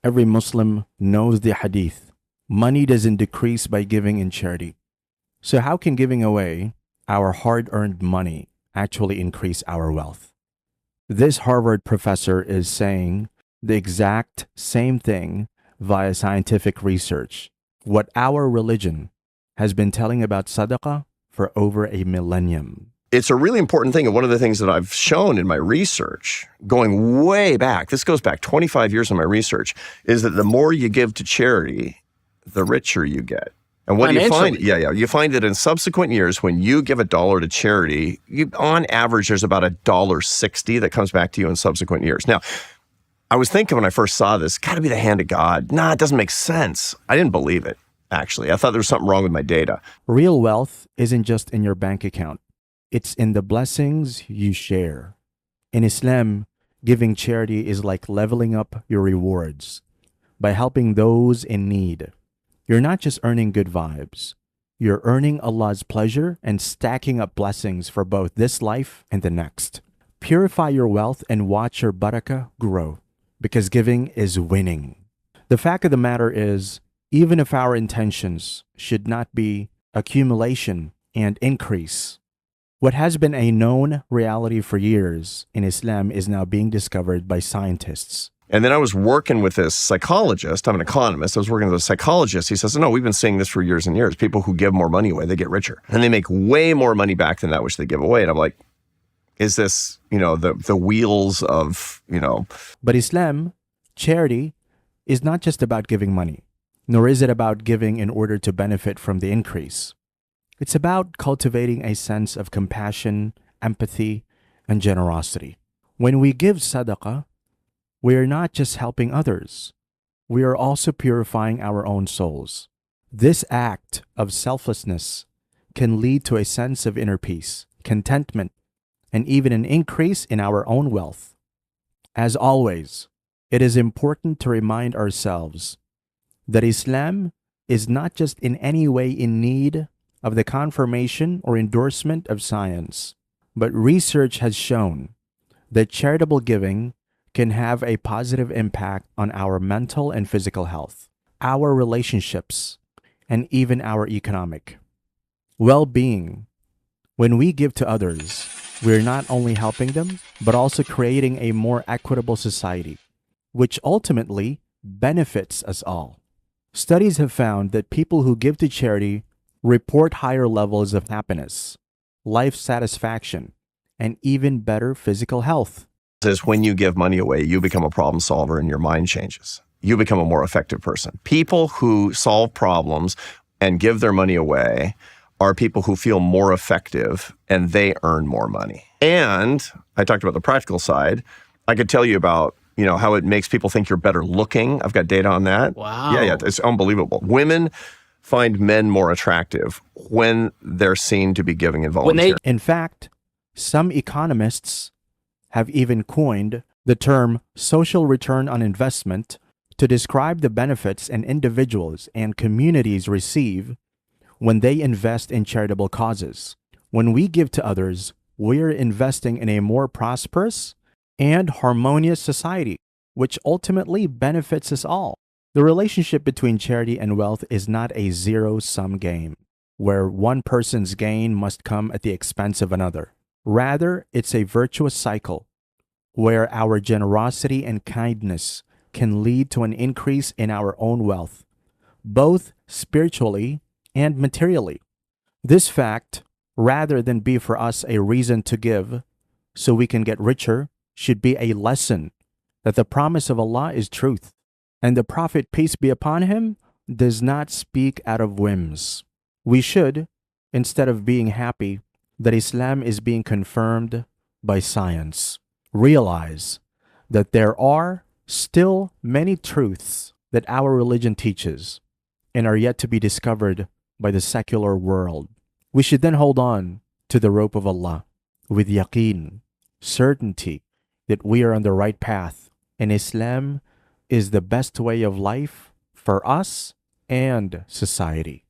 Every Muslim knows the Hadith. Money doesn't decrease by giving in charity. So how can giving away our hard-earned money actually increase our wealth? This Harvard professor is saying the exact same thing via scientific research. What our religion has been telling about Sadaqah for over a millennium. It's a really important thing. And one of the things that I've shown in my research, going way back, this goes back 25 years in my research, is that the more you give to charity, the richer you get. And what do you find? You find that in subsequent years, when you give $1 to charity, on average, there's about $1.60 that comes back to you in subsequent years. Now, I was thinking when I first saw this, got to be the hand of God. Nah, it doesn't make sense. I didn't believe it, actually. I thought there was something wrong with my data. Real wealth isn't just in your bank account. It's in the blessings you share. In Islam, giving charity is like leveling up your rewards by helping those in need. You're not just earning good vibes. You're earning Allah's pleasure and stacking up blessings for both this life and the next. Purify your wealth and watch your barakah grow, because giving is winning. The fact of the matter is, even if our intentions should not be accumulation and increase, what has been a known reality for years in Islam is now being discovered by scientists. And then I was working with this psychologist. I'm an economist. I was working with a psychologist. He says, no, we've been seeing this for years and years. People who give more money away, they get richer. And they make way more money back than that which they give away. And I'm like, is this, the wheels of, But Islam, charity, is not just about giving money, nor is it about giving in order to benefit from the increase. It's about cultivating a sense of compassion, empathy, and generosity. When we give sadaqah, we are not just helping others. We are also purifying our own souls. This act of selflessness can lead to a sense of inner peace, contentment, and even an increase in our own wealth. As always, it is important to remind ourselves that Islam is not just in any way in need of the confirmation or endorsement of science, but research has shown that charitable giving can have a positive impact on our mental and physical health, our relationships, and even our economic well-being. When we give to others, we're not only helping them, but also creating a more equitable society, which ultimately benefits us all. Studies have found that people who give to charity report higher levels of happiness, life satisfaction, and even better physical health. Is when you give money away, you become a problem solver and your mind changes. You become a more effective person. People who solve problems and give their money away are people who feel more effective and they earn more money. And I talked about the practical side. I could tell you about, how it makes people think you're better looking. I've got data on that. Wow. Yeah, it's unbelievable. Women find men more attractive when they're seen to be giving and volunteering. In fact, some economists have even coined the term social return on investment to describe the benefits an individuals and communities receive when they invest in charitable causes. When we give to others, we're investing in a more prosperous and harmonious society, which ultimately benefits us all. The relationship between charity and wealth is not a zero-sum game, where one person's gain must come at the expense of another. Rather, it's a virtuous cycle where our generosity and kindness can lead to an increase in our own wealth, both spiritually and materially. This fact, rather than be for us a reason to give so we can get richer, should be a lesson that the promise of Allah is truth, and the Prophet, peace be upon him, does not speak out of whims. We should, instead of being happy that Islam is being confirmed by science, realize that there are still many truths that our religion teaches and are yet to be discovered by the secular world. We should then hold on to the rope of Allah with yaqeen, certainty that we are on the right path, and Islam is the best way of life for us and society.